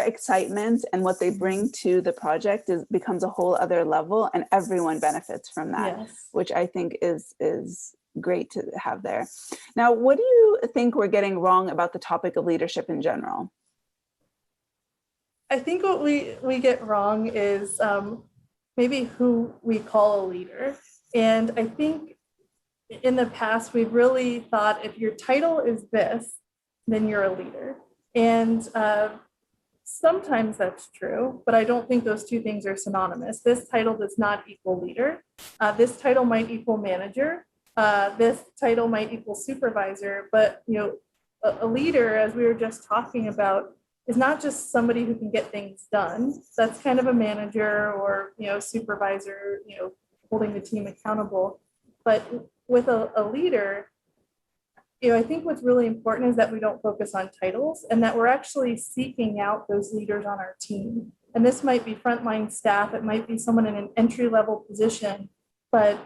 excitement and what they bring to the project becomes a whole other level, and everyone benefits from that. Yes. Which I think is great to have there. Now, what do you think we're getting wrong about the topic of leadership in general? I think what we get wrong is maybe who we call a leader. And I think in the past, we've really thought if your title is this, then you're a leader. And sometimes that's true, but I don't think those two things are synonymous. This title does not equal leader. This title might equal manager. This title might equal supervisor, but a leader, as we were just talking about, is not just somebody who can get things done. That's kind of a manager or supervisor, holding the team accountable. But with a leader, I think what's really important is that we don't focus on titles, and that we're actually seeking out those leaders on our team. And this might be frontline staff, it might be someone in an entry-level position. But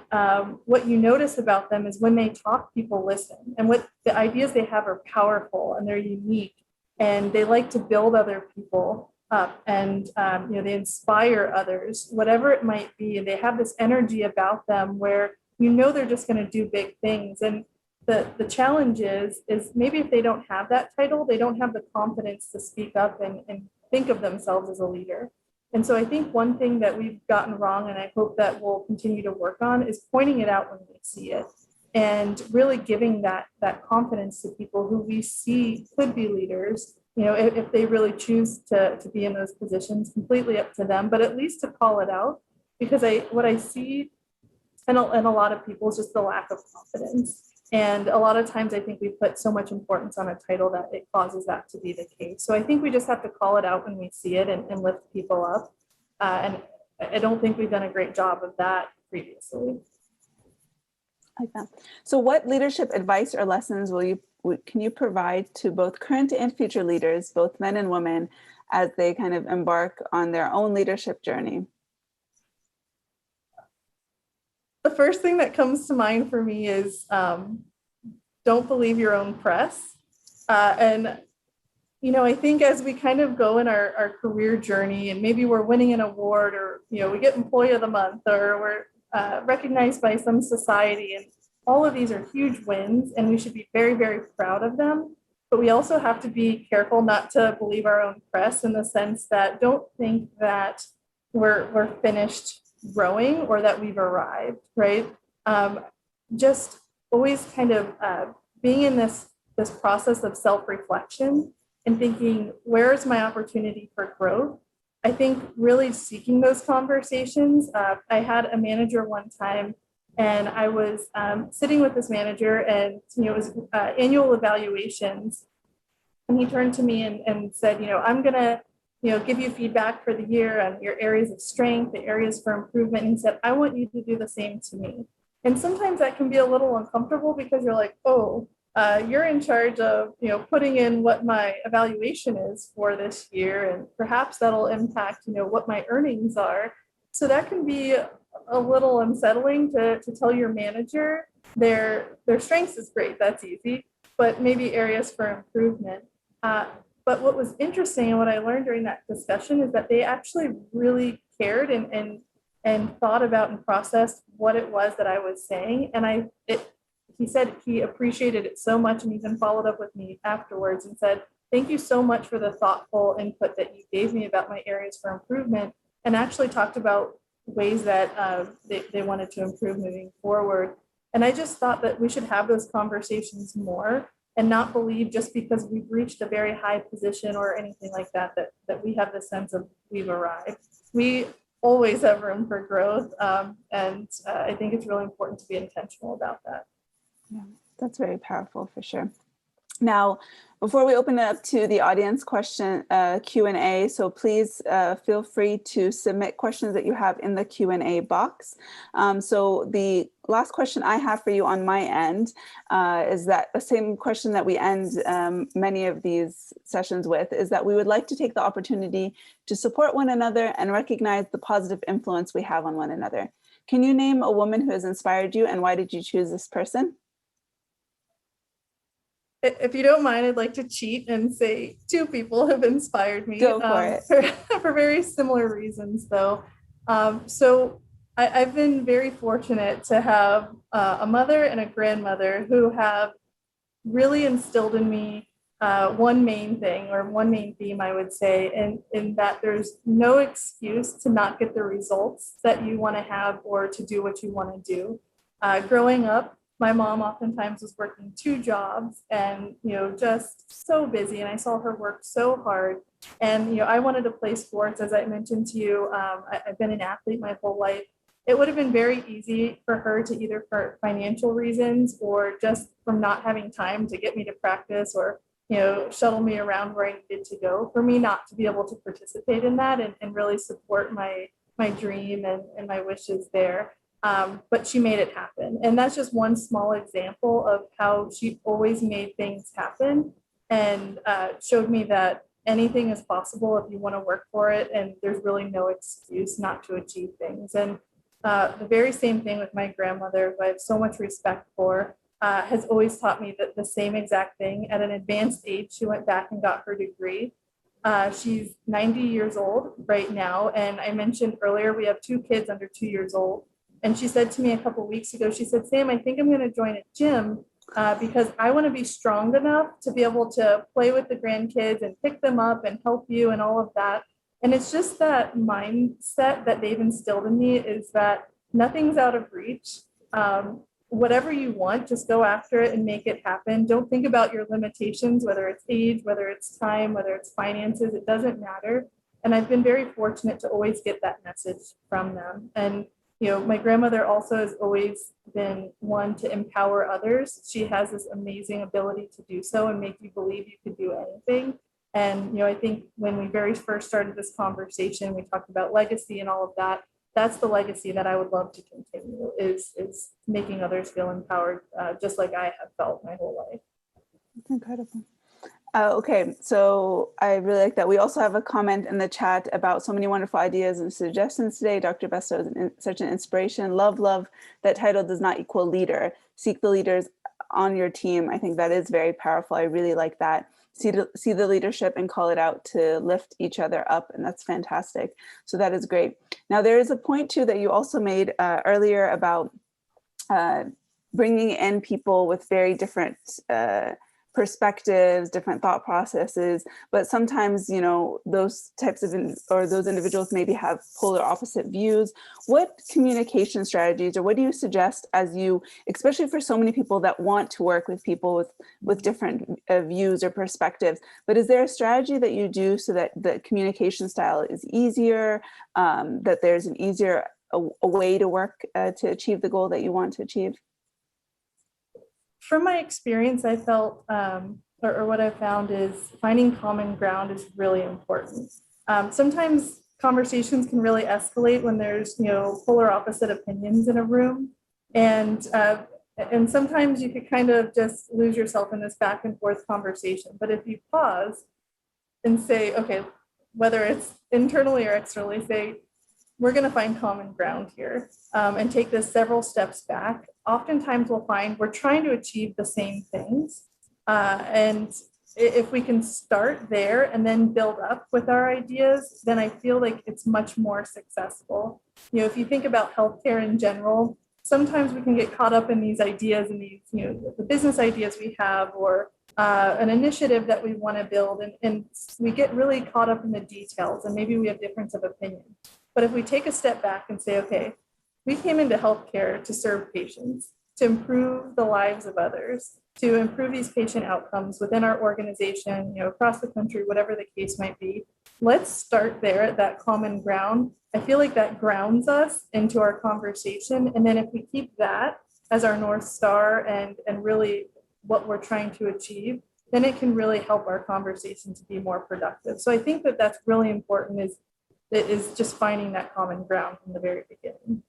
what you notice about them is when they talk, people listen, and what the ideas they have are powerful and they're unique, and they like to build other people up, and they inspire others, whatever it might be. And they have this energy about them where they're just going to do big things. And the challenge is maybe if they don't have that title, they don't have the confidence to speak up and think of themselves as a leader. And so I think one thing that we've gotten wrong, and I hope that we'll continue to work on, is pointing it out when we see it and really giving that confidence to people who we see could be leaders, if they really choose to be in those positions, completely up to them, but at least to call it out. Because what I see in a lot of people is just the lack of confidence. And a lot of times I think we put so much importance on a title that it causes that to be the case. So I think we just have to call it out when we see it and lift people up. And I don't think we've done a great job of that previously. Like that. So what leadership advice or lessons can you provide to both current and future leaders, both men and women, as they kind of embark on their own leadership journey? The first thing that comes to mind for me is don't believe your own press. And, I think as we kind of go in our career journey and maybe we're winning an award or, we get Employee of the Month or we're recognized by some society, and all of these are huge wins and we should be very, very proud of them. But we also have to be careful not to believe our own press, in the sense that don't think that we're finished growing or that we've arrived, right? Just always kind of being in this process of self-reflection and thinking, where is my opportunity for growth? I think really seeking those conversations. I had a manager one time, and I was sitting with this manager, and it was annual evaluations, and he turned to me and said, I'm gonna give you feedback for the year on your areas of strength, the areas for improvement. And he said, I want you to do the same to me. And sometimes that can be a little uncomfortable because you're like, oh, you're in charge of, putting in what my evaluation is for this year. And perhaps that'll impact, what my earnings are. So that can be a little unsettling to tell your manager their strengths is great. That's easy, but maybe areas for improvement. But what was interesting and what I learned during that discussion is that they actually really cared and thought about and processed what it was that I was saying. And he said he appreciated it so much, and even followed up with me afterwards and said, thank you so much for the thoughtful input that you gave me about my areas for improvement, and actually talked about ways that they wanted to improve moving forward. And I just thought that we should have those conversations more, and not believe just because we've reached a very high position or anything like that we have the sense of we've arrived. We always have room for growth. And I think it's really important to be intentional about that. Yeah, that's very powerful for sure. Now, before we open it up to the audience question Q&A, so please feel free to submit questions that you have in the Q&A box. So the last question I have for you on my end is that the same question that we end many of these sessions with, is that we would like to take the opportunity to support one another and recognize the positive influence we have on one another. Can you name a woman who has inspired you, and why did you choose this person? If you don't mind, I'd like to cheat and say 2 people have inspired me. Go for it. For very similar reasons, though. So I've been very fortunate to have a mother and a grandmother who have really instilled in me one main thing, or one main theme, I would say, in that there's no excuse to not get the results that you want to have or to do what you want to do. Growing up, my mom oftentimes was working 2 jobs and, just so busy. And I saw her work so hard. And, I wanted to play sports. As I mentioned to you, I've been an athlete my whole life. It would have been very easy for her to, either for financial reasons or just from not having time to get me to practice or, shuttle me around where I needed to go, for me not to be able to participate in that and really support my dream and my wishes there. But she made it happen. And that's just one small example of how she always made things happen, and showed me that anything is possible if you want to work for it. And there's really no excuse not to achieve things. And the very same thing with my grandmother, who I have so much respect for, has always taught me that the same exact thing. At an advanced age, she went back and got her degree. She's 90 years old right now. And I mentioned earlier, we have 2 kids under 2 years old. And she said to me a couple of weeks ago, she said, Sam, I think I'm going to join a gym because I want to be strong enough to be able to play with the grandkids and pick them up and help you and all of that. And it's just that mindset that they've instilled in me is that nothing's out of reach. Whatever you want, just go after it and make it happen. Don't think about your limitations, whether it's age, whether it's time, whether it's finances, it doesn't matter. And I've been very fortunate to always get that message from them. And, you know, my grandmother also has always been one to empower others. She has this amazing ability to do so and make you believe you could do anything. And, you know, I think when we very first started this conversation, we talked about legacy and all of that. That's the legacy that I would love to continue is making others feel empowered, just like I have felt my whole life. That's incredible. Okay, so I really like that. We also have a comment in the chat about so many wonderful ideas and suggestions today. Dr. Bastow is such an inspiration. Love that title does not equal leader. Seek the leaders on your team. I think that is very powerful. I really like that. See the leadership and call it out to lift each other up. And that's fantastic. So that is great. Now, there is a point too that you also made earlier about bringing in people with very different perspectives, different thought processes, but sometimes, you know, those types of, or those individuals maybe have polar opposite views. What communication strategies, or what do you suggest as you, especially for so many people that want to work with people with different views or perspectives, but is there a strategy that you do so that the communication style is easier, that there's an easier a way to work to achieve the goal that you want to achieve? From my experience, I felt, or what I found is finding common ground is really important. Sometimes conversations can really escalate when there's, you know, polar opposite opinions in a room. And sometimes you could kind of just lose yourself in this back and forth conversation. But if you pause and say, okay, whether it's internally or externally, say, we're going to find common ground here and take this several steps back. Oftentimes we'll find we're trying to achieve the same things. And if we can start there and then build up with our ideas, then I feel like it's much more successful. You know, if you think about healthcare in general, sometimes we can get caught up in these ideas and these, you know, the business ideas we have, or an initiative that we want to build, and we get really caught up in the details, and maybe we have difference of opinion. But if we take a step back and say, okay, we came into healthcare to serve patients, to improve the lives of others, to improve these patient outcomes within our organization, you know, across the country, whatever the case might be. Let's start there at that common ground. I feel like that grounds us into our conversation. And then if we keep that as our North Star and really what we're trying to achieve, then it can really help our conversation to be more productive. So I think that that's really important, is just finding that common ground from the very beginning.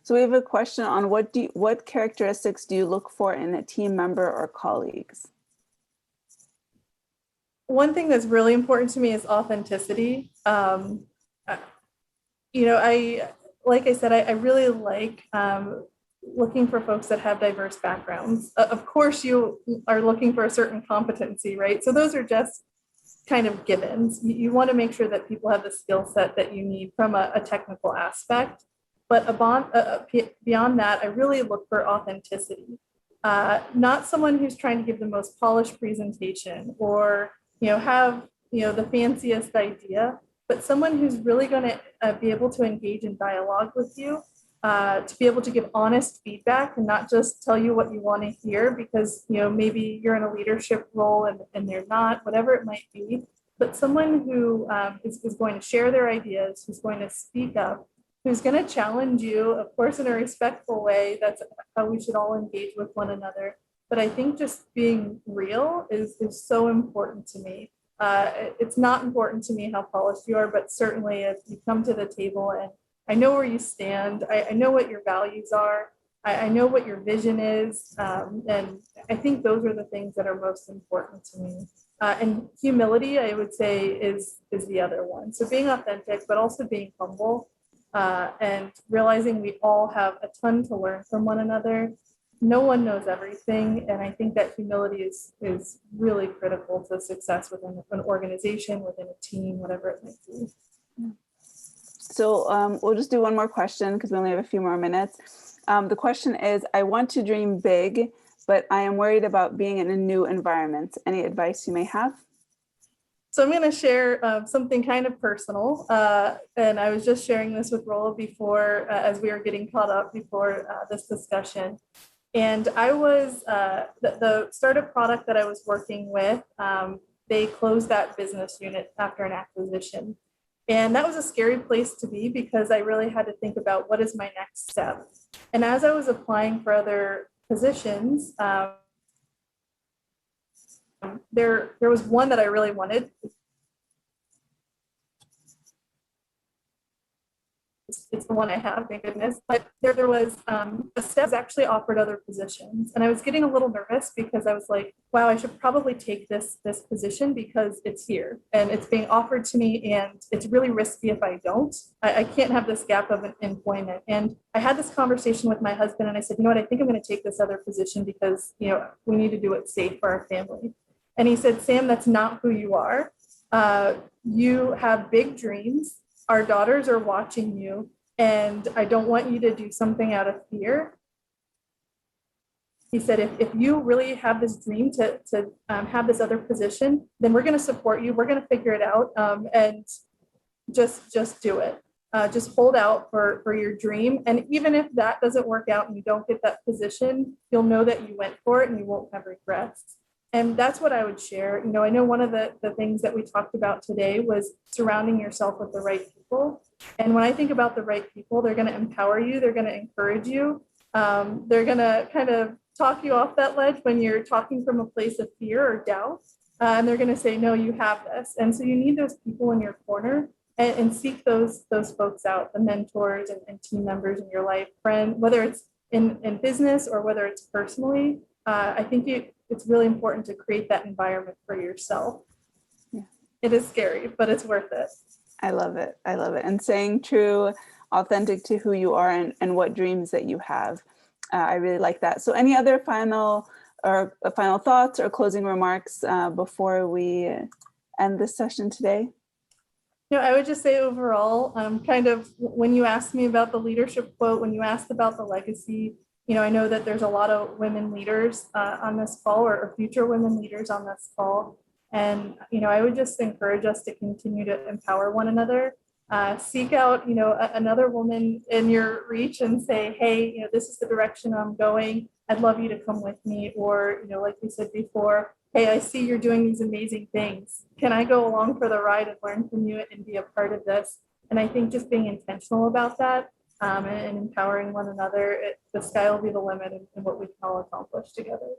So we have a question on what characteristics do you look for in a team member or colleagues? One thing that's really important to me is authenticity. You know, like I said, I really like looking for folks that have diverse backgrounds. Of course, you are looking for a certain competency, right? So those are just kind of givens. You want to make sure that people have the skill set that you need from a technical aspect. But beyond that, I really look for authenticity. Not someone who's trying to give the most polished presentation or, you know, have, you know, the fanciest idea, but someone who's really going to be able to engage in dialogue with you, to be able to give honest feedback and not just tell you what you want to hear because, you know, maybe you're in a leadership role and they're not, whatever it might be, but someone who is going to share their ideas, who's going to speak up, who's going to challenge you, of course, in a respectful way. That's how we should all engage with one another. But I think just being real is so important to me. It's not important to me how polished you are, but certainly if you come to the table and I know where you stand, I know what your values are, I know what your vision is, and I think those are the things that are most important to me. And humility, I would say, is the other one. So being authentic, but also being humble, and realizing we all have a ton to learn from one another. No one knows everything, and I think that humility is really critical to success within an organization, within a team, whatever it might be. So we'll just do one more question because we only have a few more minutes. The question is, I want to dream big, but I am worried about being in a new environment. Any advice you may have? So I'm going to share something kind of personal. And I was just sharing this with Rola before, as we were getting caught up before this discussion. And I was, the startup product that I was working with, they closed that business unit after an acquisition. And that was a scary place to be because I really had to think about what is my next step. And as I was applying for other positions, there was one that I really wanted. It's the one I have, thank goodness. But there was a step actually offered other positions, and I was getting a little nervous because I was like, "Wow, I should probably take this position because it's here and it's being offered to me, and it's really risky if I don't. I can't have this gap of employment." And I had this conversation with my husband, and I said, "You know what? I think I'm going to take this other position because we need to do it safe for our family." And he said, "Sam, that's not who you are. You have big dreams. Our daughters are watching you, and I don't want you to do something out of fear." He said, if you really have this dream to have this other position, then we're going to support you. We're going to figure it out, and just do it. Just hold out for your dream. And even if that doesn't work out and you don't get that position, you'll know that you went for it and you won't have regrets. And that's what I would share. I know one of the things that we talked about today was surrounding yourself with the right people. And when I think about the right people, they're going to empower you. They're going to encourage you. They're going to kind of talk you off that ledge when you're talking from a place of fear or doubt. And they're going to say, "No, you have this." And so you need those people in your corner, and seek those folks out, the mentors and team members in your life, friend, whether it's in business or whether it's personally. I think it's really important to create that environment for yourself. Yeah. It is scary, but it's worth it. I love it. I love it. And staying true, authentic to who you are and what dreams that you have. I really like that. So any other final thoughts or closing remarks before we end this session today? I would just say overall, kind of when you asked me about the leadership quote, when you asked about the legacy, I know that there's a lot of women leaders on this call, or future women leaders on this call. And, I would just encourage us to continue to empower one another. Seek out, another woman in your reach and say, "Hey, this is the direction I'm going. I'd love you to come with me." Or, like we said before, "Hey, I see you're doing these amazing things. Can I go along for the ride and learn from you and be a part of this?" And I think just being intentional about that, and empowering one another, the sky will be the limit in what we can all accomplish together.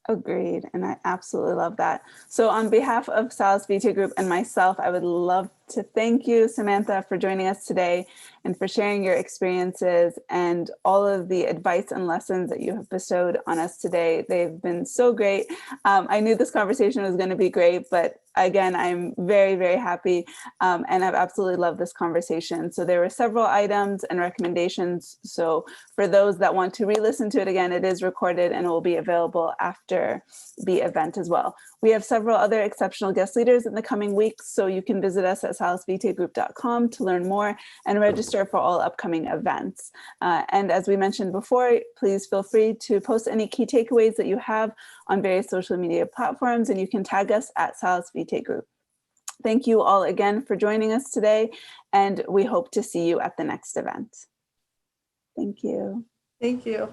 Agreed. And I absolutely love that. So on behalf of Salus Vitae Group and myself, I would love to thank you, Samantha, for joining us today and for sharing your experiences and all of the advice and lessons that you have bestowed on us today. They've been so great. I knew this conversation was going to be great, but again, I'm very, very happy, and I've absolutely loved this conversation. So there were several items and recommendations. So for those that want to re-listen to it again, it is recorded and it will be available after the event as well. We have several other exceptional guest leaders in the coming weeks, so you can visit us at salusvitaegroup.com to learn more and register for all upcoming events. And as we mentioned before, please feel free to post any key takeaways that you have on various social media platforms, and you can tag us at Salus Vitae Group. Thank you all again for joining us today, and we hope to see you at the next event. Thank you. Thank you.